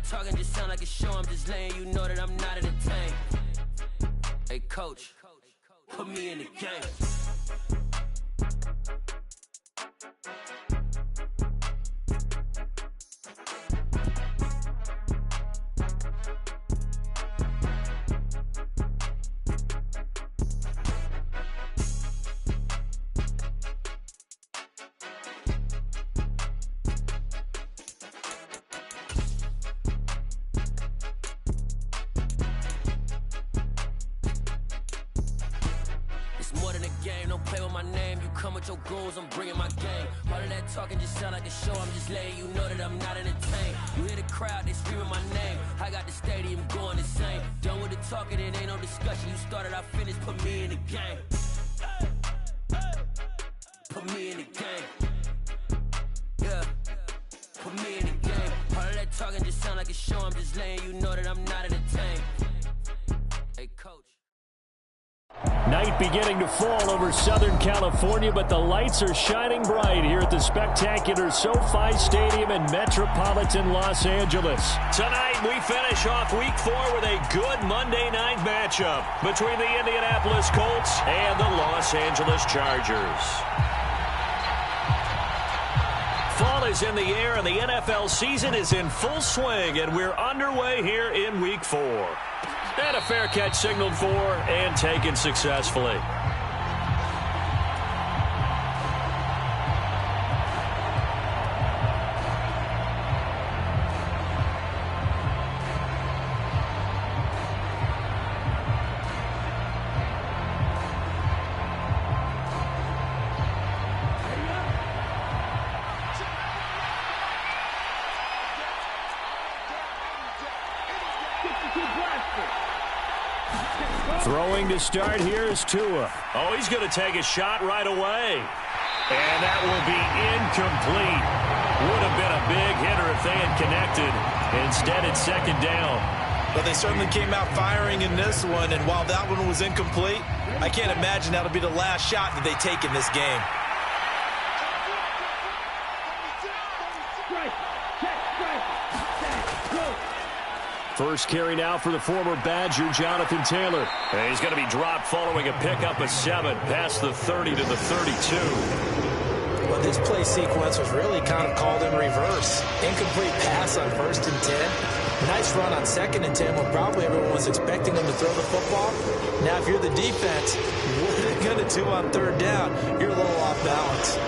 talking just sound like a show. I'm just letting you know that I'm not entertained. Hey, coach, put me in the game. Your goals, I'm bringing my game. All of that talking just sound like a show. I'm just letting you know that I'm not entertained. You hear the crowd, they screaming my name. I got the stadium going insane. Done with the talking, it ain't no discussion. You started, I finished, put me in the game. Put me in the game. Yeah, put me in the game. All of that talking just sound like a show. I'm just letting you know that I'm not entertained. Hey, coach. Night beginning to fall over Southern California, but the lights are shining bright here at the spectacular SoFi Stadium in metropolitan Los Angeles. Tonight, we finish off Week 4 with a good Monday night matchup between the Indianapolis Colts and the Los Angeles Chargers. Fall is in the air, and the NFL season is in full swing, and we're underway here in Week 4. And a fair catch signaled for and taken successfully. Throwing to start here is Tua. Oh, he's going to take a shot right away. And that will be incomplete. Would have been a big hitter if they had connected. Instead, it's second down. But they certainly came out firing in this one, and while that one was incomplete, I can't imagine that'll be the last shot that they take in this game. First carry now for the former Badger, Jonathan Taylor. And he's going to be dropped following a pickup of 7 past the 30 to the 32. Well, this play sequence was really kind of called in reverse. Incomplete pass on 1st and 10. Nice run on 2nd and 10 when probably everyone was expecting them to throw the football. Now, if you're the defense, what are they going to do on 3rd down? You're a little off balance.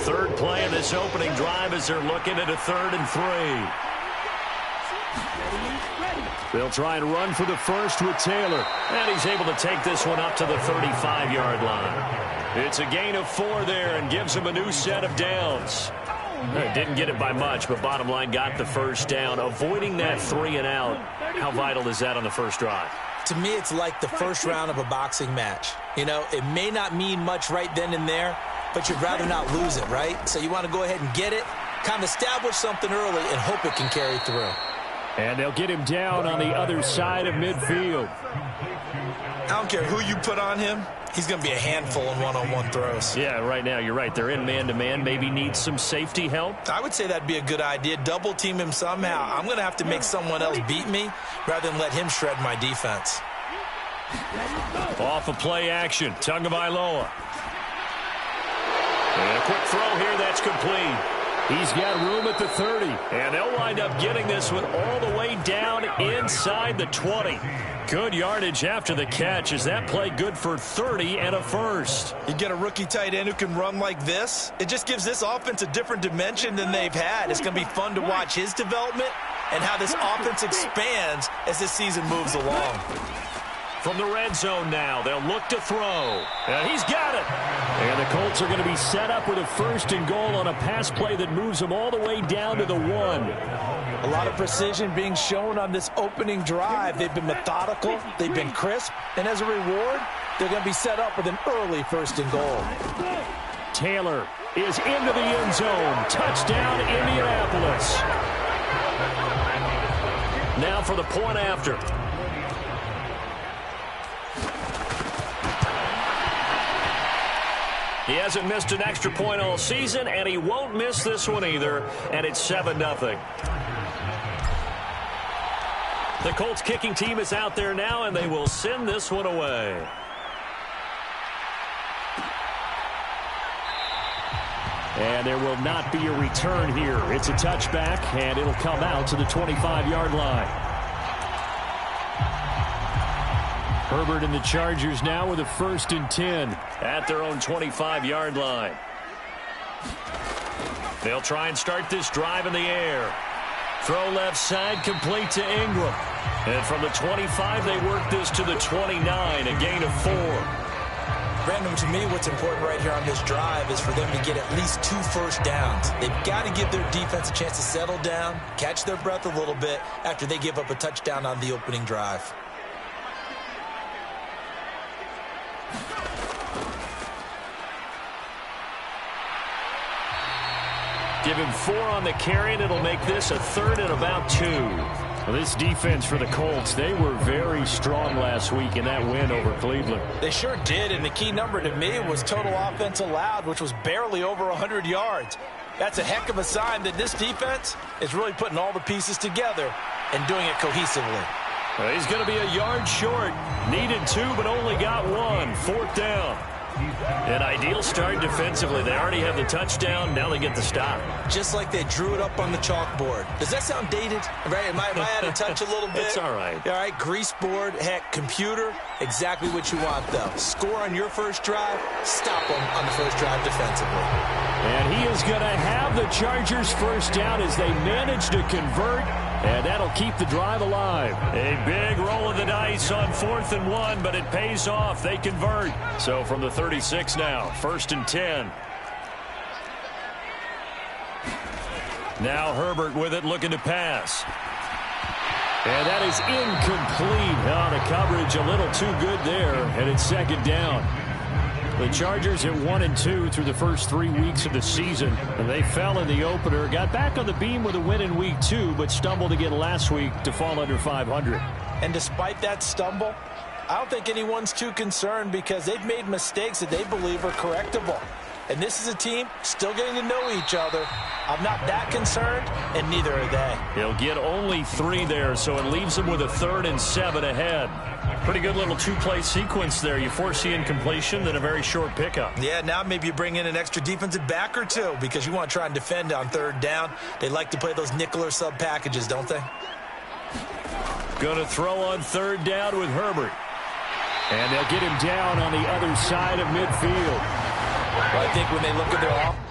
Third play of this opening drive as they're looking at a 3rd and 3. They'll try and run for the first with Taylor. And he's able to take this one up to the 35-yard line. It's a gain of 4 there and gives him a new set of downs. Didn't get it by much, but bottom line got the first down. Avoiding that 3 and out, how vital is that on the first drive? To me, it's like the first round of a boxing match. You know, it may not mean much right then and there, but you'd rather not lose it, right? So you want to go ahead and get it, kind of establish something early, and hope it can carry through. And they'll get him down on the other side of midfield. I don't care who you put on him. He's going to be a handful in one-on-one throws. Yeah, right now, you're right. They're in man-to-man. Maybe needs some safety help. I would say that'd be a good idea. Double-team him somehow. I'm going to have to make someone else beat me rather than let him shred my defense. Off of play action. Tagovailoa. And a quick throw here that's complete. He's got room at the 30. And they'll wind up getting this one all the way down inside the 20. Good yardage after the catch. Is that play good for 30 and a first? You get a rookie tight end who can run like this. It just gives this offense a different dimension than they've had. It's going to be fun to watch his development and how this offense expands as this season moves along. From the red zone now, they'll look to throw. And he's got it. And the Colts are going to be set up with a 1st and goal on a pass play that moves them all the way down to the 1. A lot of precision being shown on this opening drive. They've been methodical. They've been crisp. And as a reward, they're going to be set up with an early 1st and goal. Taylor is into the end zone. Touchdown, Indianapolis. Now for the point after. He hasn't missed an extra point all season, and he won't miss this one either, and it's 7-0. The Colts kicking team is out there now, and they will send this one away. And there will not be a return here. It's a touchback, and it'll come out to the 25-yard line. Herbert and the Chargers now with a 1st and 10 at their own 25-yard line. They'll try and start this drive in the air. Throw left side, complete to Ingram. And from the 25, they work this to the 29, a gain of 4. Brandon, to me, what's important right here on this drive is for them to get at least 2 first downs. They've got to give their defense a chance to settle down, catch their breath a little bit after they give up a touchdown on the opening drive. Give him 4 on the carry, and it'll make this a 3rd and about 2. Well, this defense for the Colts, they were very strong last week in that win over Cleveland. They sure did, and the key number to me was total offense allowed, which was barely over 100 yards. That's a heck of a sign that this defense is really putting all the pieces together and doing it cohesively. Well, he's going to be a yard short. Needed 2, but only got 1. 4th down. An ideal start defensively. They already have the touchdown. Now they get the stop. Just like they drew it up on the chalkboard. Does that sound dated? Right? Am I out of touch a little bit? It's all right. All right, grease board, heck, computer, exactly what you want, though. Score on your first drive, stop them on the first drive defensively. And he is going to have the Chargers first down as they manage to convert. And that'll keep the drive alive. A big roll of the dice on 4th and 1, but it pays off. They convert. So from the 36 now, 1st and 10. Now Herbert with it, looking to pass. And that is incomplete. Oh, the coverage a little too good there, and it's 2nd down. The Chargers at 1-2 through the first 3 weeks of the season. And they fell in the opener, got back on the beam with a win in week 2, but stumbled again last week to fall under 500. And despite that stumble, I don't think anyone's too concerned because they've made mistakes that they believe are correctable. And this is a team still getting to know each other. I'm not that concerned, and neither are they. He'll get only 3 there, so it leaves them with a 3rd and 7 ahead. Pretty good little 2-play sequence there. You force the incompletion, then a very short pickup. Yeah, now maybe you bring in an extra defensive back or 2 because you want to try and defend on 3rd down. They like to play those nickel or sub packages, don't they? Going to throw on 3rd down with Herbert. And they'll get him down on the other side of midfield. Well, I think when they look at their offense,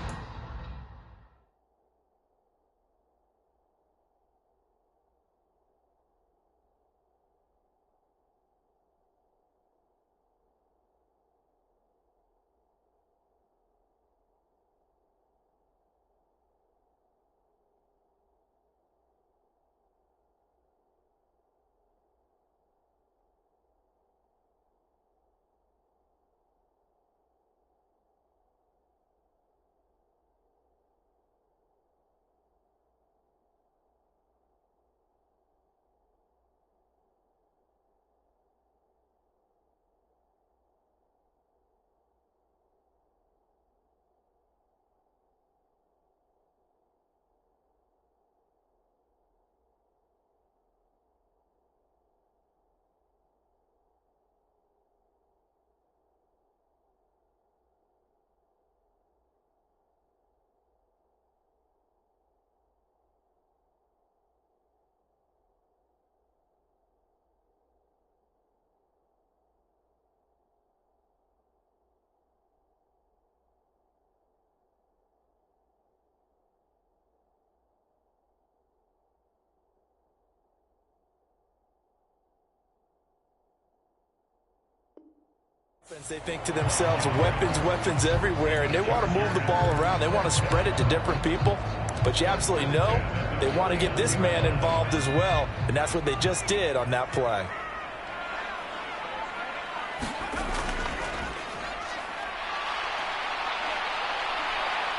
they think to themselves, weapons everywhere, and they want to move the ball around. They want to spread it to different people, but you absolutely know they want to get this man involved as well, and that's what they just did on that play.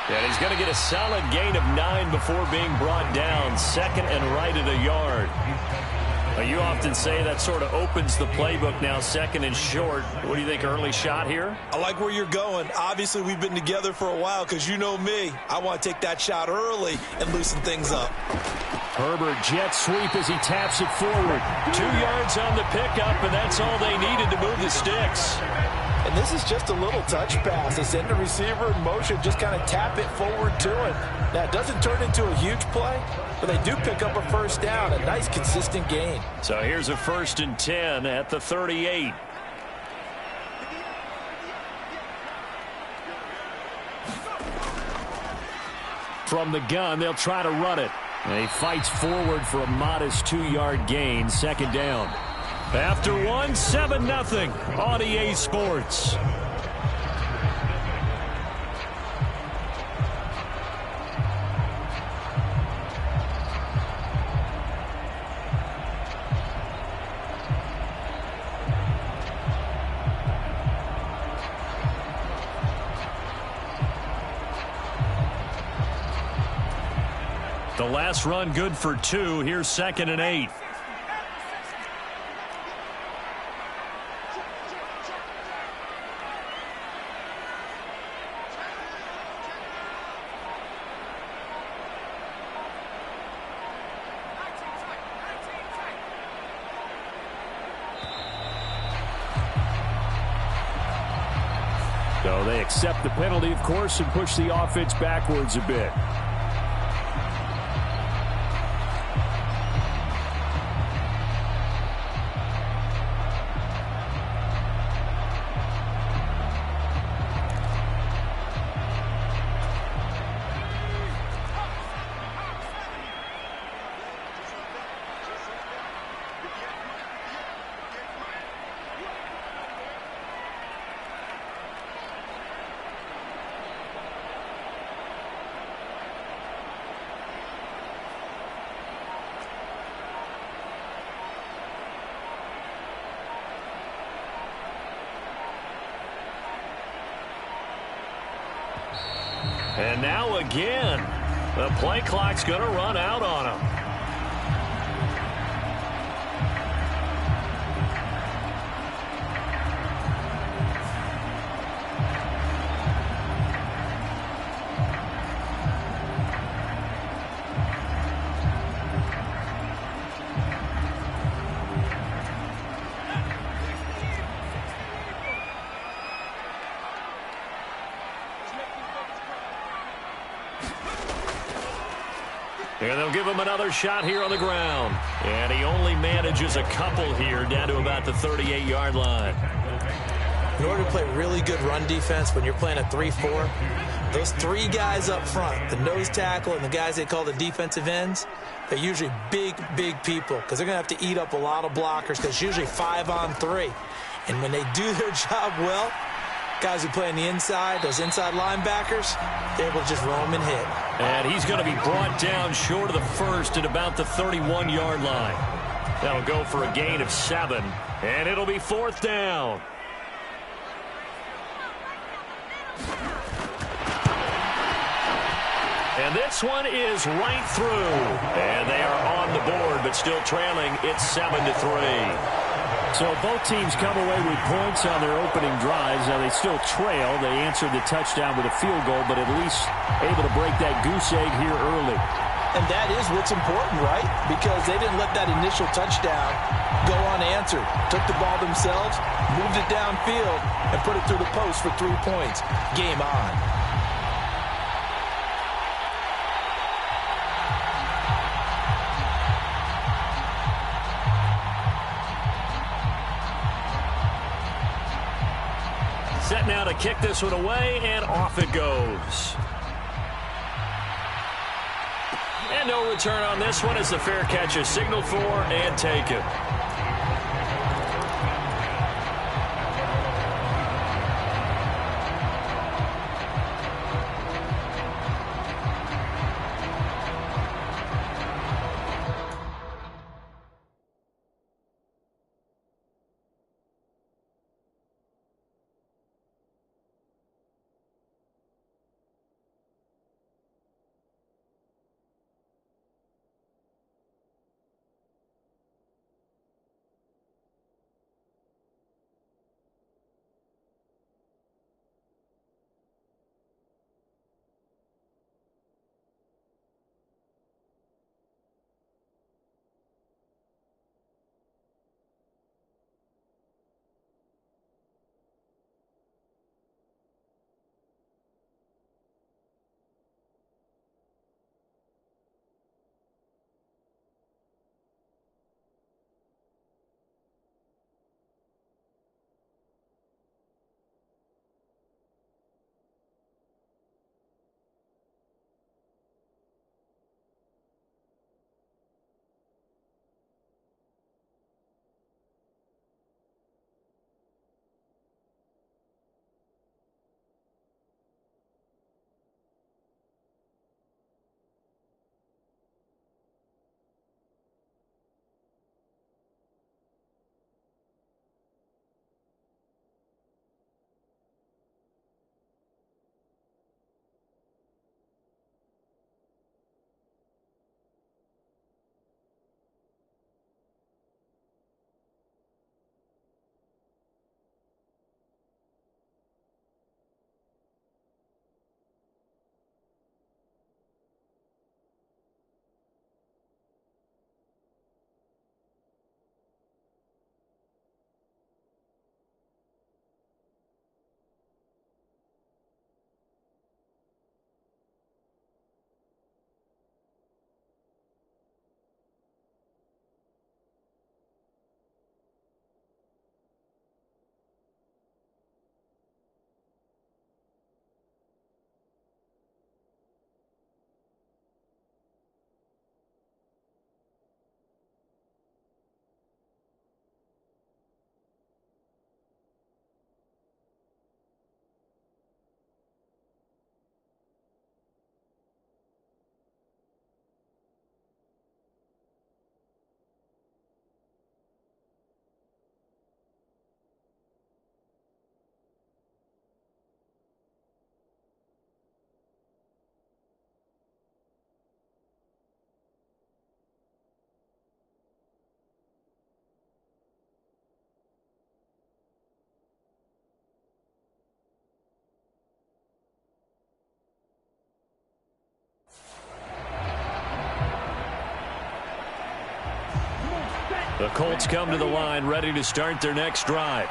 And he's going to get a solid gain of 9 before being brought down. 2nd and right at a yard. Well, you often say that sort of opens the playbook now, second and short. What do you think, early shot here? I like where you're going. Obviously, we've been together for a while because you know me. I want to take that shot early and loosen things up. Herbert jet sweep as he taps it forward. 2 yards on the pickup, and that's all they needed to move the sticks. And this is just a little touch pass. They send the receiver in motion, just kind of tap it forward to him. Now, it doesn't turn into a huge play, but they do pick up a first down, a nice, consistent gain. So here's a 1st and 10 at the 38. From the gun, they'll try to run it. And he fights forward for a modest 2-yard gain, 2nd down. After 1, 7-0 on EA Sports. The last run good for 2. Here's 2nd and 8. So they accept the penalty, of course, and push the offense backwards a bit. And now again, the play clock's going to run out on him. And they'll give him another shot here on the ground. And he only manages a couple here down to about the 38-yard line. In order to play really good run defense when you're playing a 3-4, those 3 guys up front, the nose tackle and the guys they call the defensive ends, they're usually big, big people because they're going to have to eat up a lot of blockers because it's usually 5 on 3. And when they do their job well, guys who play on the inside, those inside linebackers, they're able to just roam and hit. And he's going to be brought down short of the first at about the 31-yard line. That'll go for a gain of 7, and it'll be 4th down. And this one is right through. And they are on the board, but still trailing. It's 7-3. So both teams come away with points on their opening drives. Now they still trail. They answered the touchdown with a field goal, but at least able to break that goose egg here early. And that is what's important, right? Because they didn't let that initial touchdown go unanswered. Took the ball themselves, moved it downfield, and put it through the post for 3 points. Game on. Set now to kick this one away, and off it goes. And no return on this one as the fair catch is signaled for and taken. The Colts come to the line, ready to start their next drive.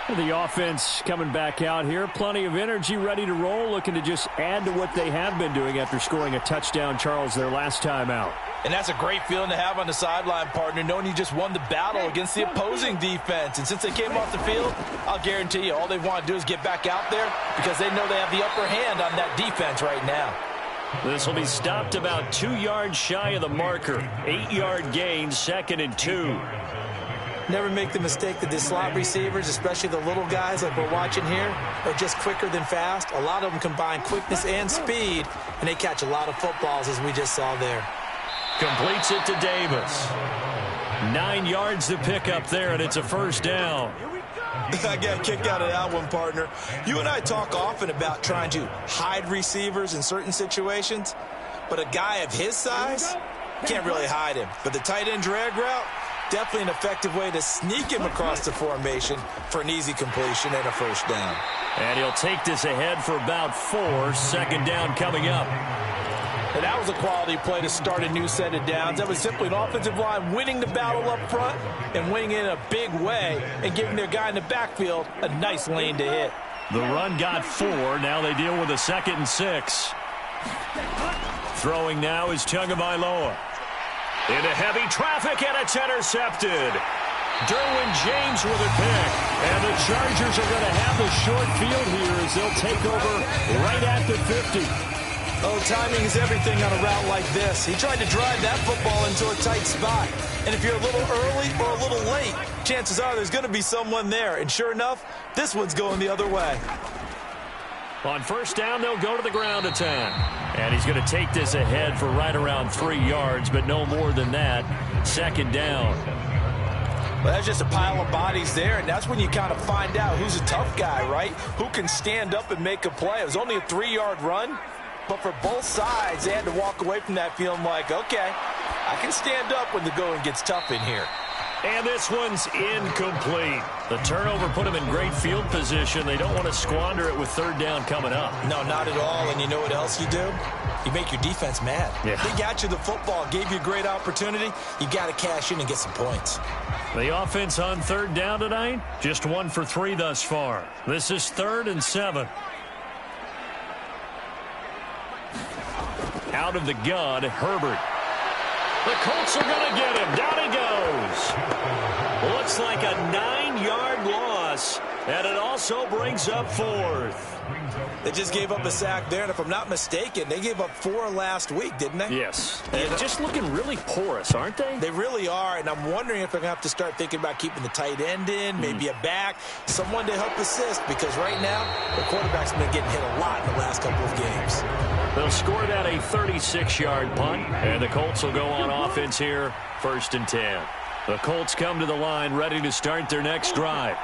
The offense coming back out here. Plenty of energy, ready to roll, looking to just add to what they have been doing after scoring a touchdown, Charles, their last time out. And that's a great feeling to have on the sideline, partner, knowing you just won the battle against the opposing defense. And since they came off the field, I'll guarantee you all they want to do is get back out there because they know they have the upper hand on that defense right now. This will be stopped about 2 yards shy of the marker. 8-yard gain, 2nd and 2. Never make the mistake that the slot receivers, especially the little guys like we're watching here, are just quicker than fast. A lot of them combine quickness and speed, and they catch a lot of footballs, as we just saw there. Completes it to Davis. 9 yards to pick up there, and it's a first down. I got a kick out of that one, partner. You and I talk often about trying to hide receivers in certain situations, but a guy of his size can't really hide him. But the tight end drag route, definitely an effective way to sneak him across the formation for an easy completion and a first down. And he'll take this ahead for about 4. 2nd down coming up. And that was a quality play to start a new set of downs. That was simply an offensive line winning the battle up front and winning in a big way and giving their guy in the backfield a nice lane to hit. The run got 4. Now they deal with a 2nd and 6. Throwing now is Tagovailoa. Into heavy traffic, and it's intercepted. Derwin James with a pick. And the Chargers are going to have the short field here as they'll take over right at the 50. Oh, timing is everything on a route like this. He tried to drive that football into a tight spot. And if you're a little early or a little late, chances are there's going to be someone there. And sure enough, this one's going the other way. On first down, they'll go to the ground attack. And he's going to take this ahead for right around 3 yards, but no more than that. 2nd down. Well, that's just a pile of bodies there, and that's when you kind of find out who's a tough guy, right? Who can stand up and make a play. It was only a 3-yard run. But for both sides, they had to walk away from that feeling like, okay, I can stand up when the going gets tough in here. And this one's incomplete. The turnover put them in great field position. They don't want to squander it with 3rd down coming up. No, not at all. And you know what else you do? You make your defense mad. Yeah. They got you the football, gave you a great opportunity. You got to cash in and get some points. The offense on 3rd down tonight, just 1 for 3 thus far. This is 3rd and 7. Out of the gun, Herbert. The Colts are going to get him. Down he goes. Looks like a 9-yard loss, and it also brings up 4th. They just gave up a sack there, and if I'm not mistaken, they gave up 4 last week, didn't they? Yes. And just looking really porous, aren't they? They really are, and I'm wondering if they're going to have to start thinking about keeping the tight end in, maybe a back, someone to help assist, because right now, the quarterback's been getting hit a lot in the last couple of games. They'll score that a 36-yard punt, and the Colts will go on offense here, 1st and 10. The Colts come to the line ready to start their next drive.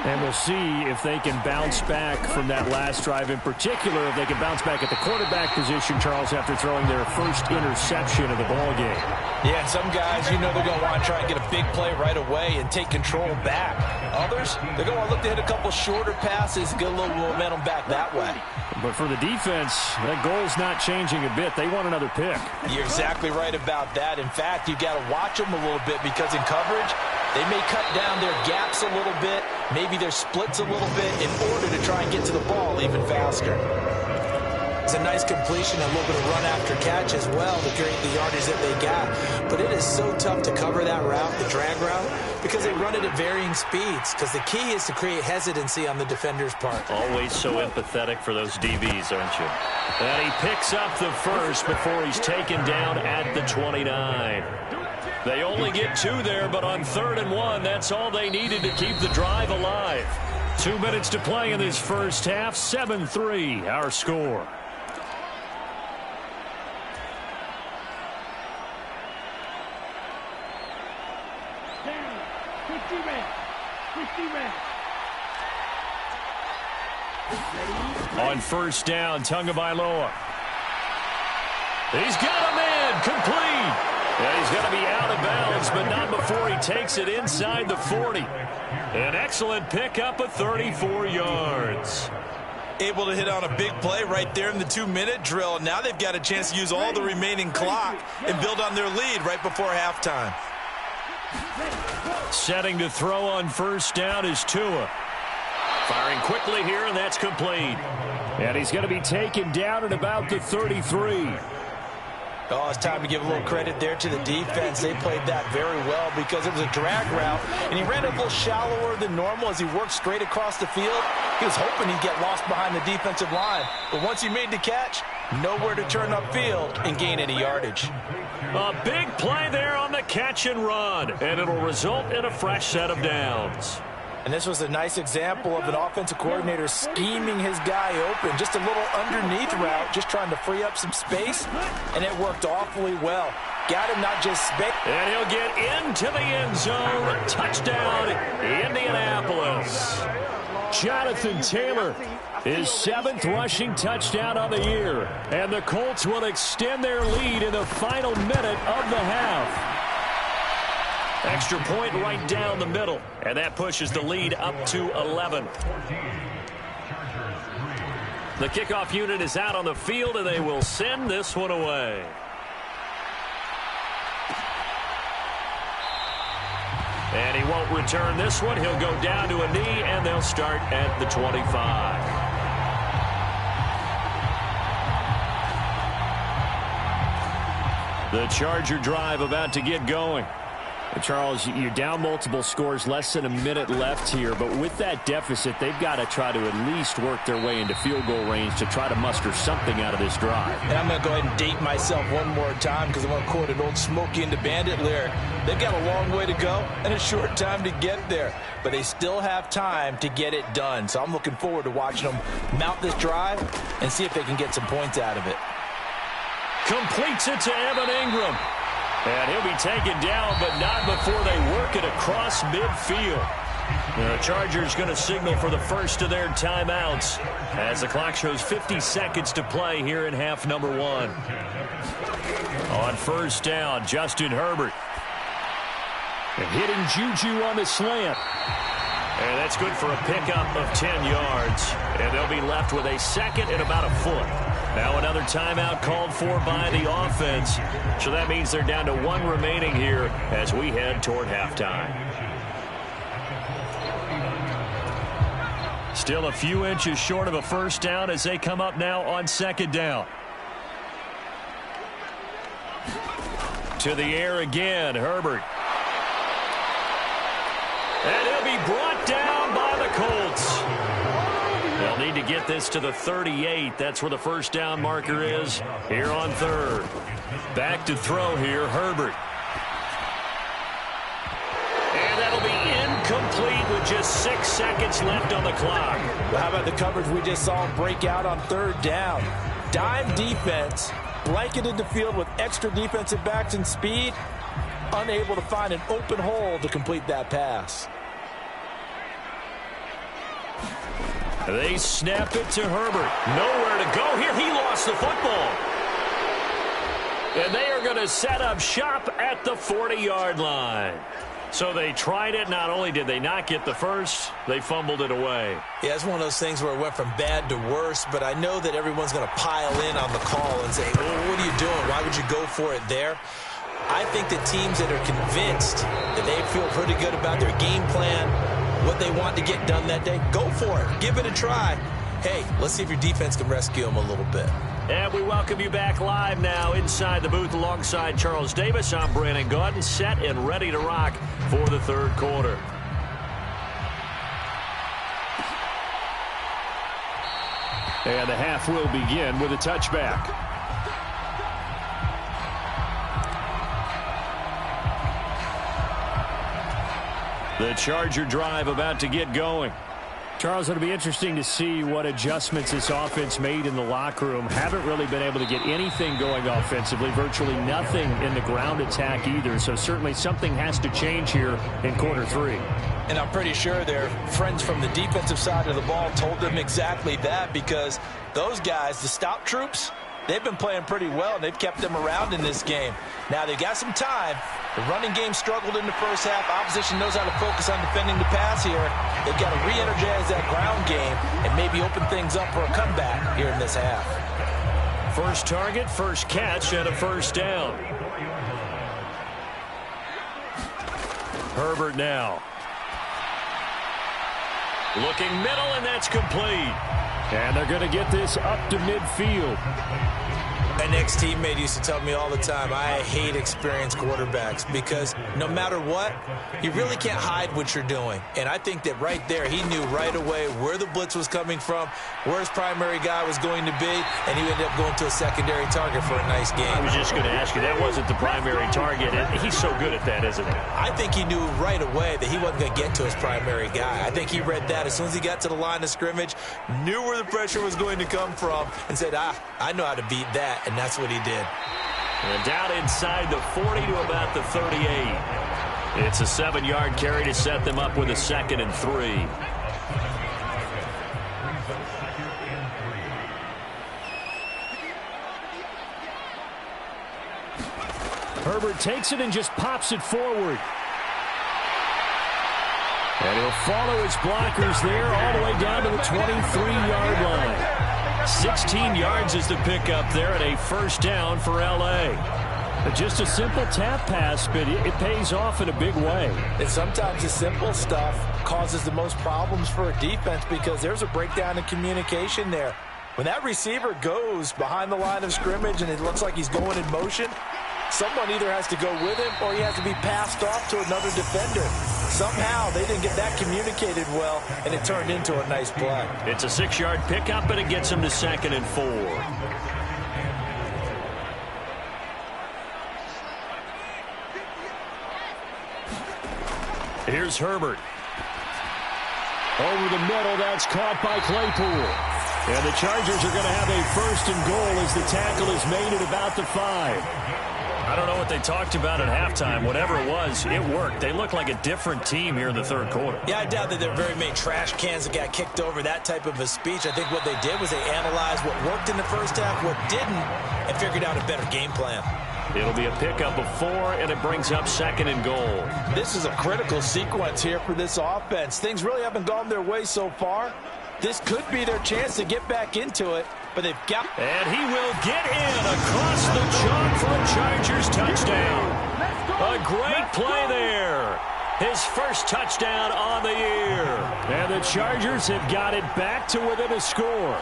And we'll see if they can bounce back from that last drive. In particular, if they can bounce back at the quarterback position, Charles, after throwing their first interception of the ballgame. Yeah, and some guys, you know they're going to want to try and get a big play right away and take control back. Others, they're going to look to hit a couple shorter passes and get a little momentum back that way. But for the defense, that goal's not changing a bit. They want another pick. You're exactly right about that. In fact, you've got to watch them a little bit because in coverage, they may cut down their gaps a little bit, maybe their splits a little bit in order to try and get to the ball even faster. It's a nice completion, a little bit of run after catch as well to create the yardage that they got. But it is so tough to cover that route, the drag route, because they run it at varying speeds. Because the key is to create hesitancy on the defender's part. Always so empathetic for those DBs, aren't you? And he picks up the first before he's taken down at the 29. They only get 2 there, but on 3rd and 1, that's all they needed to keep the drive alive. 2 minutes to play in this first half, 7-3, our score. On first down, Tagovailoa. He's got him in, complete. And he's going to be out of bounds, but not before he takes it inside the 40. An excellent pickup of 34 yards. Able to hit on a big play right there in the 2-minute drill. Now they've got a chance to use all the remaining clock and build on their lead right before halftime. Setting to throw on first down is Tua. Firing quickly here, and that's complete. And he's going to be taken down at about the 33. Oh, it's time to give a little credit there to the defense. They played that very well because it was a drag route, and he ran a little shallower than normal as he worked straight across the field. He was hoping he'd get lost behind the defensive line, but once he made the catch, nowhere to turn upfield and gain any yardage. A big play there on the catch and run, and it'll result in a fresh set of downs. And this was a nice example of an offensive coordinator scheming his guy open. Just a little underneath route, just trying to free up some space, and it worked awfully well. Got him not just space. And he'll get into the end zone. Touchdown, Indianapolis. Jonathan Taylor, his 7th rushing touchdown on the year. And the Colts will extend their lead in the final minute of the half. Extra point right down the middle, and that pushes the lead up to 11. The kickoff unit is out on the field, and they will send this one away. And he won't return this one. He'll go down to a knee, and they'll start at the 25. The Charger drive about to get going. Charles, you're down multiple scores, less than a minute left here, but with that deficit, they've got to try to at least work their way into field goal range to try to muster something out of this drive. And I'm going to go ahead and date myself one more time because I want to quote an old Smokey and the Bandit lyric. They've got a long way to go and a short time to get there, but they still have time to get it done. So I'm looking forward to watching them mount this drive and see if they can get some points out of it. Completes it to Evan Ingram. And he'll be taken down, but not before they work it across midfield. The Chargers going to signal for the first of their timeouts as the clock shows 50 seconds to play here in half number 1. On first down, Justin Herbert. And hitting Juju on the slant. And that's good for a pickup of 10 yards. And they'll be left with a second and about a foot. Now another timeout called for by the offense. So that means they're down to 1 remaining here as we head toward halftime. Still a few inches short of a first down as they come up now on second down. To the air again, Herbert. And he'll be brought down by the Colts. They'll need to get this to the 38. That's where the first down marker is here on third. Back to throw here, Herbert. And that'll be incomplete with just 6 seconds left on the clock. Well, how about the coverage we just saw him break out on third down? Dime defense, blanketed the field with extra defensive backs and speed, unable to find an open hole to complete that pass. They snap it to Herbert. Nowhere to go here. He lost the football. And they are going to set up shop at the 40-yard line. So they tried it. Not only did they not get the first, they fumbled it away. Yeah, it's one of those things where it went from bad to worse, but I know that everyone's going to pile in on the call and say, well, what are you doing? Why would you go for it there? I think the teams that are convinced that they feel pretty good about their game plan, what they want to get done that day, go for it. Give it a try. Hey, let's see if your defense can rescue them a little bit. And we welcome you back live now inside the booth alongside Charles Davis. I'm Brandon Gaudin, set and ready to rock for the third quarter. And the half will begin with a touchback. The Charger drive about to get going. Charles, it'll be interesting to see what adjustments this offense made in the locker room. Haven't really been able to get anything going offensively, virtually nothing in the ground attack either. So certainly something has to change here in quarter 3. And I'm pretty sure their friends from the defensive side of the ball told them exactly that, because those guys, the stop troops, they've been playing pretty well, and they've kept them around in this game. Now, they've got some time. The running game struggled in the first half. Opposition knows how to focus on defending the pass here. They've got to re-energize that ground game and maybe open things up for a comeback here in this half. First target, first catch, and a first down. Herbert now. Looking middle, and that's complete. And they're going to get this up to midfield. An ex-teammate used to tell me all the time, I hate experienced quarterbacks because no matter what, you really can't hide what you're doing. And I think that right there, he knew right away where the blitz was coming from, where his primary guy was going to be, and he ended up going to a secondary target for a nice game. I was just going to ask you, that wasn't the primary target. And he's so good at that, isn't he? I think he knew right away that he wasn't going to get to his primary guy. I think he read that as soon as he got to the line of scrimmage, knew where the pressure was going to come from, and said, I know how to beat that. And that's what he did. And down inside the 40 to about the 38. It's a 7-yard carry to set them up with a 2nd and 3. Herbert takes it and just pops it forward. And he'll follow his blockers there all the way down to the 23-yard line. 16 yards is the pickup there and a first down for L.A. Just a simple tap pass, but it pays off in a big way. And sometimes the simple stuff causes the most problems for a defense because there's a breakdown in communication there. When that receiver goes behind the line of scrimmage and it looks like he's going in motion, someone either has to go with him or he has to be passed off to another defender. Somehow they didn't get that communicated well, and it turned into a nice play. It's a 6-yard pickup, but it gets him to 2nd and 4. Here's Herbert. Over the middle, that's caught by Claypool. And the Chargers are going to have a 1st and goal as the tackle is made at about the 5. I don't know what they talked about at halftime. Whatever it was, it worked. They look like a different team here in the 3rd quarter. Yeah, I doubt that there are very many trash cans that got kicked over, that type of a speech. I think what they did was they analyzed what worked in the first half, what didn't, and figured out a better game plan. It'll be a pickup of 4, and it brings up 2nd and goal. This is a critical sequence here for this offense. Things really haven't gone their way so far. This could be their chance to get back into it, but they've got... And he will get in across the chalk for a Chargers touchdown. A great play there. His first touchdown on the year. And the Chargers have got it back to within a score.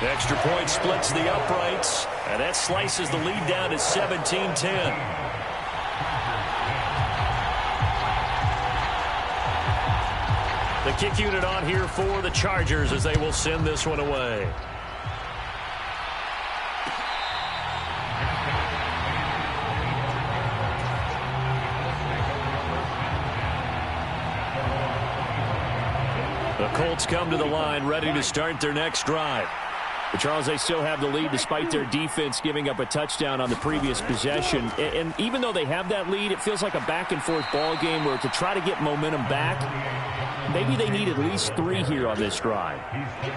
Extra point splits the uprights, and that slices the lead down to 17-10. The kick unit on here for the Chargers as they will send this one away. The Colts come to the line ready to start their next drive. But Charles, they still have the lead despite their defense giving up a touchdown on the previous possession. And even though they have that lead, it feels like a back-and-forth ball game where to try to get momentum back, maybe they need at least 3 here on this drive.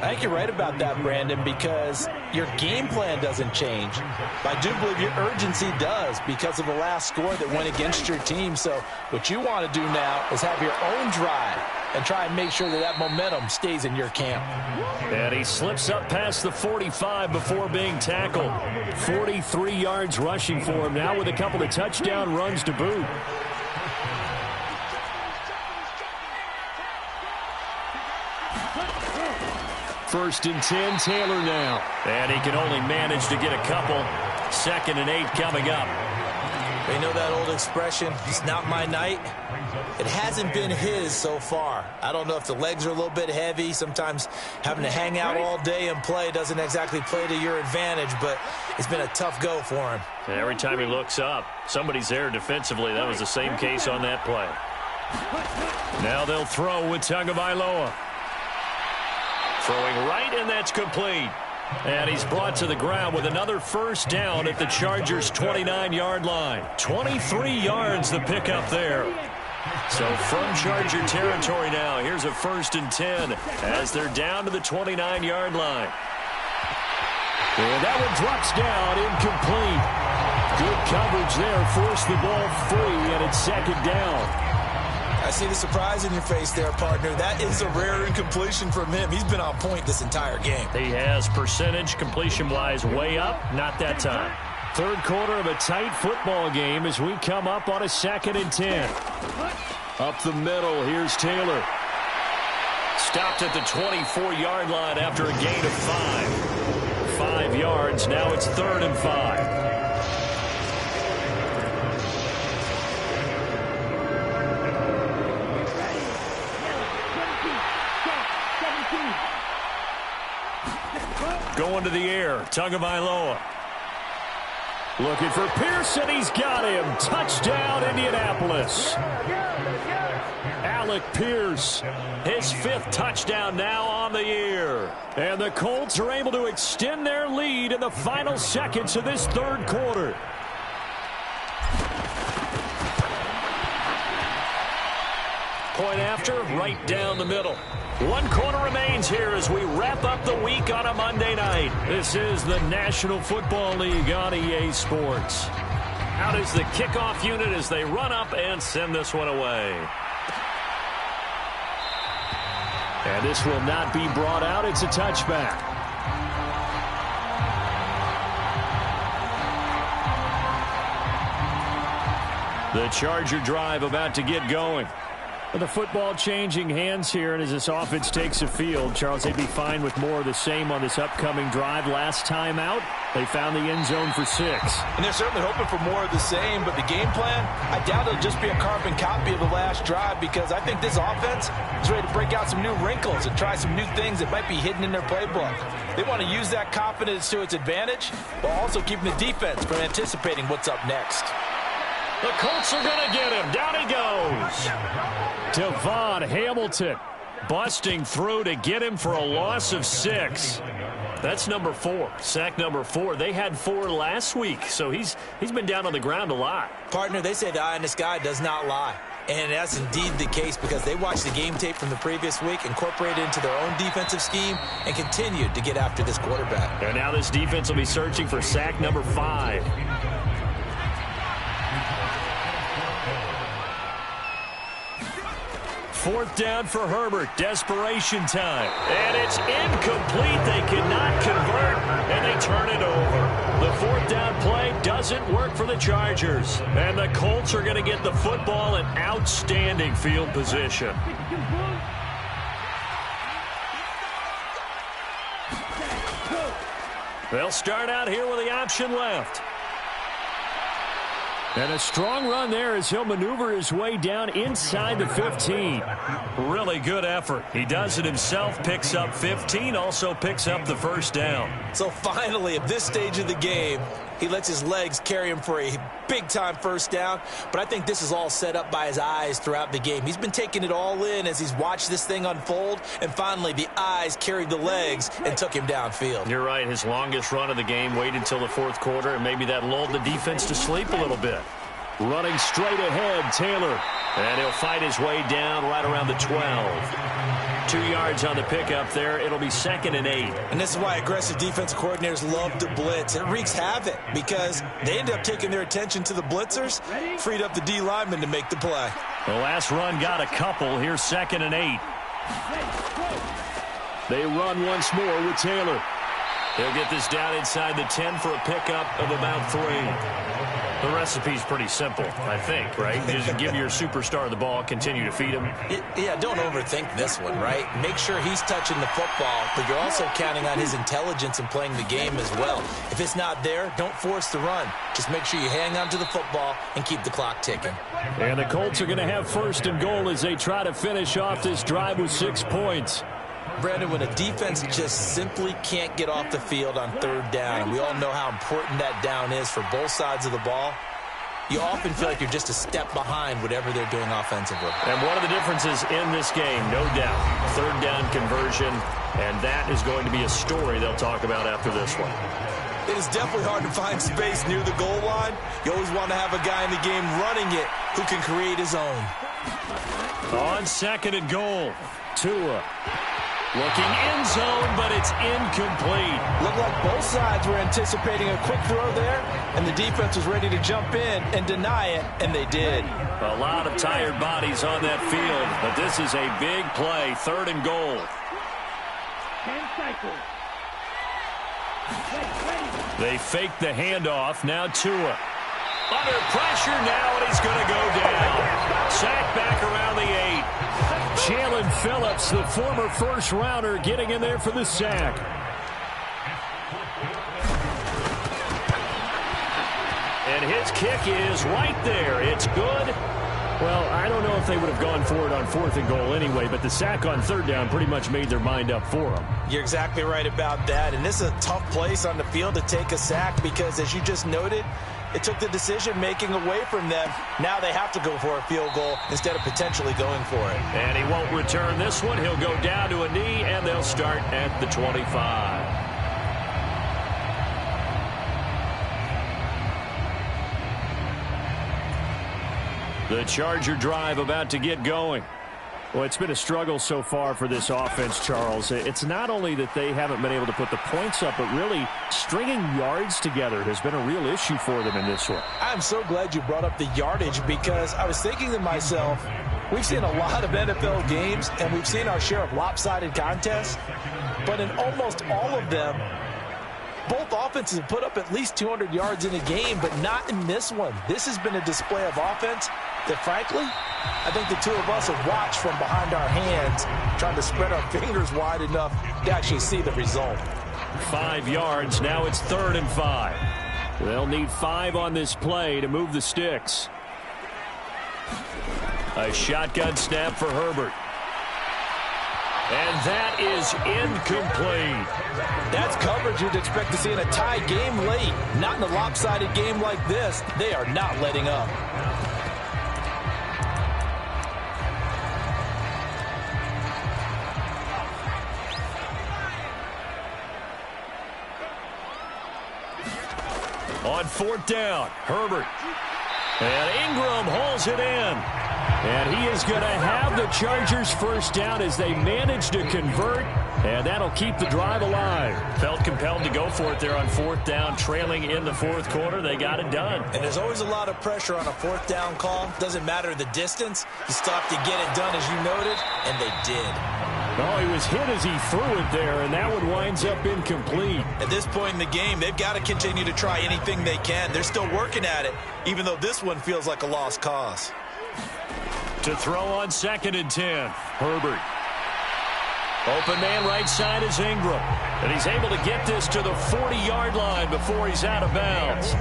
I think you're right about that, Brandon, because your game plan doesn't change. But I do believe your urgency does because of the last score that went against your team. So what you want to do now is have your own drive and try and make sure that that momentum stays in your camp. And he slips up past the 45 before being tackled. 43 yards rushing for him now with a couple of touchdown runs to boot. First and 10, Taylor now. And he can only manage to get a couple. 2nd and 8 coming up. You know that old expression, it's not my night? It hasn't been his so far. I don't know if the legs are a little bit heavy. Sometimes having to hang out all day and play doesn't exactly play to your advantage, but it's been a tough go for him. And every time he looks up, somebody's there defensively. That was the same case on that play. Now they'll throw with Tagovailoa. Throwing right, and that's complete. And he's brought to the ground with another first down at the Chargers' 29-yard line. 23 yards the pickup there. So from Charger territory now, here's a 1st and 10 as they're down to the 29-yard line. And that one drops down, incomplete. Good coverage there, forced the ball free, and it's 2nd down. I see the surprise in your face there, partner. That is a rare incompletion from him. He's been on point this entire game. He has percentage completion-wise way up, not that time. Third quarter of a tight football game as we come up on a 2nd and 10. Up the middle, here's Taylor. Stopped at the 24-yard line after a gain of 5. 5 yards, now it's 3rd and 5. Going to the air, Tagovailoa. Looking for Pearson, he's got him. Touchdown, Indianapolis. Alec Pierce, his 5th touchdown now on the year. And the Colts are able to extend their lead in the final seconds of this 3rd quarter. Point after, right down the middle. 1 quarter remains here as we wrap up the week on a Monday night. This is the National Football League on EA Sports. Out is the kickoff unit as they run up and send this one away. And this will not be brought out. It's a touchback. The Charger drive about to get going. The football changing hands here, and as this offense takes the field, Charles, they'd be fine with more of the same on this upcoming drive. Last time out, they found the end zone for 6. And they're certainly hoping for more of the same, but the game plan, I doubt it'll just be a carbon copy of the last drive, because I think this offense is ready to break out some new wrinkles and try some new things that might be hidden in their playbook. They want to use that confidence to its advantage, while also keeping the defense from anticipating what's up next. The Colts are going to get him. Down he goes. Devon Hamilton busting through to get him for a loss of 6. That's number 4. Sack number 4. They had 4 last week, so he's been down on the ground a lot. Partner, they say the eye in the sky does not lie. And that's indeed the case, because they watched the game tape from the previous week, incorporated it into their own defensive scheme, and continued to get after this quarterback. And now this defense will be searching for sack number 5. 4th down for Herbert. Desperation time. And it's incomplete. They cannot convert, and they turn it over. The 4th down play doesn't work for the Chargers. And the Colts are going to get the football in outstanding field position. They'll start out here with the option left. And a strong run there as he'll maneuver his way down inside the 15. Really good effort. He does it himself, picks up 15, also picks up the 1st down. So finally, at this stage of the game, he lets his legs carry him for a big-time 1st down. But I think this is all set up by his eyes throughout the game. He's been taking it all in as he's watched this thing unfold. And finally, the eyes carried the legs and took him downfield. You're right. His longest run of the game waited until the 4th quarter, and maybe that lulled the defense to sleep a little bit. Running straight ahead, Taylor. And he'll fight his way down right around the 12. 2 yards on the pickup there. It'll be 2nd and 8. And this is why aggressive defensive coordinators love to blitz. It wreaks havoc because they end up taking their attention to the blitzers, freed up the D lineman to make the play. The last run got a couple. Here's 2nd and 8. They run once more with Taylor. He'll get this down inside the 10 for a pickup of about 3. The recipe's pretty simple, I think, right? Just give your superstar the ball, continue to feed him. Yeah, don't overthink this one, right? Make sure he's touching the football, but you're also counting on his intelligence in playing the game as well. If it's not there, don't force the run. Just make sure you hang on to the football and keep the clock ticking. And the Colts are going to have 1st and goal as they try to finish off this drive with 6 points. Brandon, when a defense just simply can't get off the field on 3rd down, and we all know how important that down is for both sides of the ball, you often feel like you're just a step behind whatever they're doing offensively. And one of the differences in this game, no doubt, 3rd down conversion, and that is going to be a story they'll talk about after this one. It is definitely hard to find space near the goal line. You always want to have a guy in the game running it who can create his own. On 2nd and goal, Tua. Looking end zone, but it's incomplete. Looked like both sides were anticipating a quick throw there, and the defense was ready to jump in and deny it, and they did. A lot of tired bodies on that field, but this is a big play, 3rd and goal. 10 cycles. They fake the handoff. Now Tua. Under pressure now, and he's going to go down. Sack back around the 8. Jalen Phillips, the former first-rounder, getting in there for the sack. And his kick is right there. It's good. Well, I don't know if they would have gone for it on 4th and goal anyway, but the sack on 3rd down pretty much made their mind up for them. You're exactly right about that, and this is a tough place on the field to take a sack because, as you just noted, it took the decision-making away from them. Now they have to go for a field goal instead of potentially going for it. And he won't return this one. He'll go down to a knee, and they'll start at the 25. The Charger drive about to get going. Well, it's been a struggle so far for this offense, Charles. It's not only that they haven't been able to put the points up, but really stringing yards together has been a real issue for them in this one. I'm so glad you brought up the yardage because I was thinking to myself, we've seen a lot of NFL games and we've seen our share of lopsided contests, but in almost all of them, both offenses have put up at least 200 yards in a game, but not in this one. This has been a display of offense that, frankly, I think the two of us have watched from behind our hands, trying to spread our fingers wide enough to actually see the result. 5 yards. Now it's 3rd and 5. They'll need 5 on this play to move the sticks. A shotgun snap for Herbert. And that is incomplete. That's coverage you'd expect to see in a tie game late. Not in a lopsided game like this. They are not letting up. On 4th down, Herbert. And Ingram holds it in. And he is going to have the Chargers first down as they manage to convert. And that'll keep the drive alive. Felt compelled to go for it there on 4th down, trailing in the 4th quarter. They got it done. And there's always a lot of pressure on a 4th down call. Doesn't matter the distance. You still have to get it done, as you noted, and they did. Oh, he was hit as he threw it there, and that one winds up incomplete. At this point in the game, they've got to continue to try anything they can. They're still working at it, even though this one feels like a lost cause. To throw on 2nd and 10, Herbert. Open man right side is Ingram. And he's able to get this to the 40-yard line before he's out of bounds.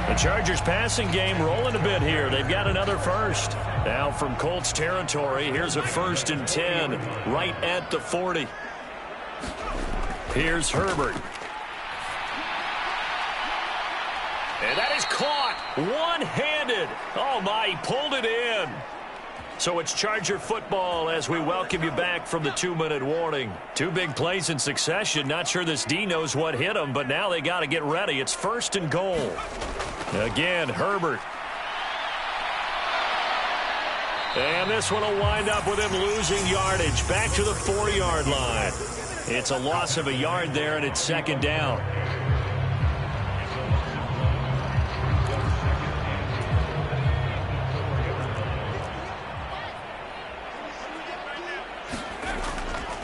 The Chargers passing game rolling a bit here. They've got another first. Now from Colts territory, here's a 1st and 10 right at the 40. Here's Herbert. And that is caught one-handed. Oh, my, he pulled it in. So it's Charger football as we welcome you back from the 2-minute warning. 2 big plays in succession. Not sure this D knows what hit him, but now they got to get ready. It's 1st and goal. Again, Herbert. And this one will wind up with him losing yardage. Back to the 4-yard line. It's a loss of a yard there, and it's 2nd down.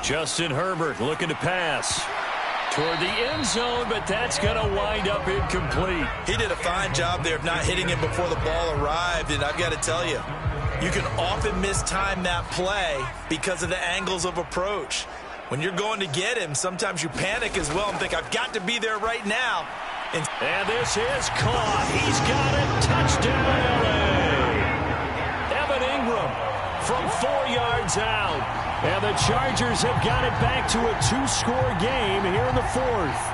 Justin Herbert looking to pass toward the end zone, but that's going to wind up incomplete. He did a fine job there of not hitting him before the ball arrived, and I've got to tell you, you can often mistime that play because of the angles of approach. When you're going to get him, sometimes you panic as well and think, I've got to be there right now. And this is caught. He's got it. Touchdown, L.A. Evan Ingram from 4 yards out. And the Chargers have got it back to a 2-score game here in the 4th.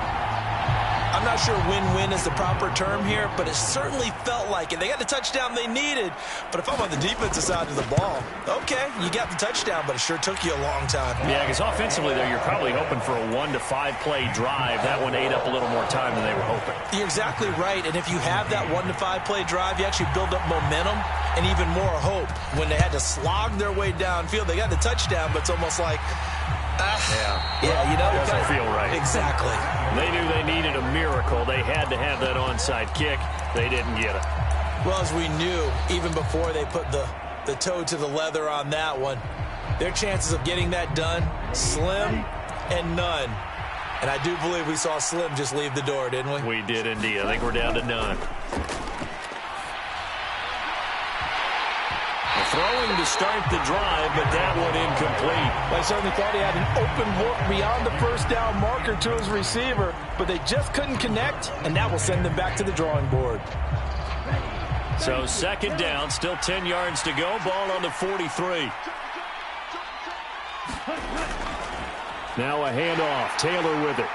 I'm not sure win-win is the proper term here, but it certainly felt like it. They got the touchdown they needed, but if I'm on the defensive side of the ball, okay, you got the touchdown, but it sure took you a long time. Yeah, because offensively there, you're probably hoping for a 1 to 5 play drive. That one ate up a little more time than they were hoping. You're exactly right, and if you have that 1 to 5 play drive, you actually build up momentum and even more hope. When they had to slog their way downfield, they got the touchdown, but it's almost like, yeah, you know, it doesn't feel right. Exactly. They knew they needed a miracle. They had to have that onside kick. They didn't get it. Well, as we knew, even before they put the toe to the leather on that one, their chances of getting that done, slim and none. And I do believe we saw Slim just leave the door, didn't we? We did indeed. I think we're down to none. Throwing to start the drive, but that one incomplete. I certainly thought he had an open look beyond the first down marker to his receiver, but they just couldn't connect, and that will send them back to the drawing board. So second down, still 10 yards to go. Ball on the 43. Now a handoff. Taylor with it.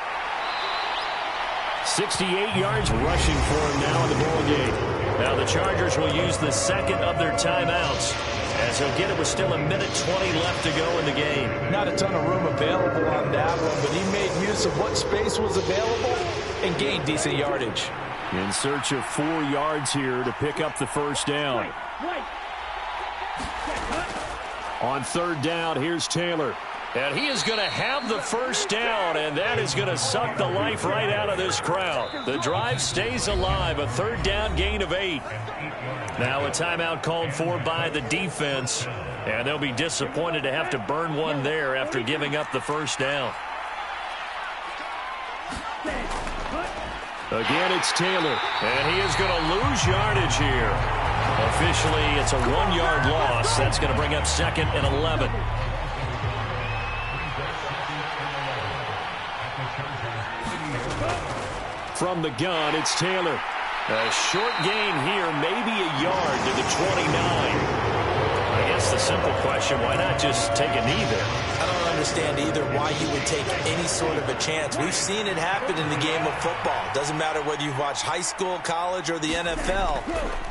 68 yards rushing for him now in the ball game. Now the Chargers will use the second of their timeouts, as he'll get it with still 1:20 left to go in the game. Not a ton of room available on that one, but he made use of what space was available and gained decent yardage. In search of 4 yards here to pick up the first down. On third down, here's Taylor. And he is going to have the first down, and that is going to suck the life right out of this crowd. The drive stays alive, a third down gain of 8. Now a timeout called for by the defense, and they'll be disappointed to have to burn one there after giving up the first down. Again, it's Taylor, and he is going to lose yardage here. Officially, it's a 1-yard loss. That's going to bring up 2nd and 11. From the gun, it's Taylor. A short gain here, maybe a yard to the 29. I guess the simple question, why not just take a knee there? I don't understand either why you would take any sort of a chance. We've seen it happen in the game of football. Doesn't matter whether you've watched high school, college, or the NFL.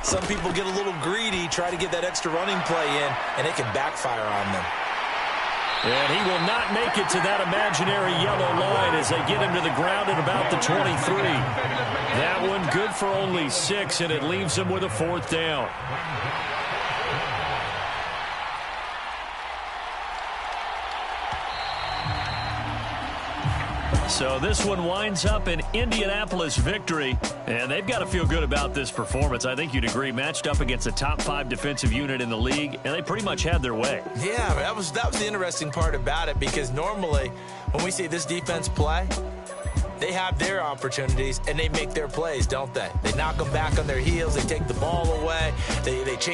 Some people get a little greedy, try to get that extra running play in, and it can backfire on them. And he will not make it to that imaginary yellow line as they get him to the ground at about the 23. That one good for only 6, and it leaves him with a 4th down. So this one winds up an Indianapolis victory, and they've got to feel good about this performance. I think you'd agree, matched up against a top 5 defensive unit in the league, and they pretty much had their way. Yeah, that was the interesting part about it, because normally when we see this defense play, they have their opportunities and they make their plays, don't they? They knock them back on their heels, they take the ball away, they change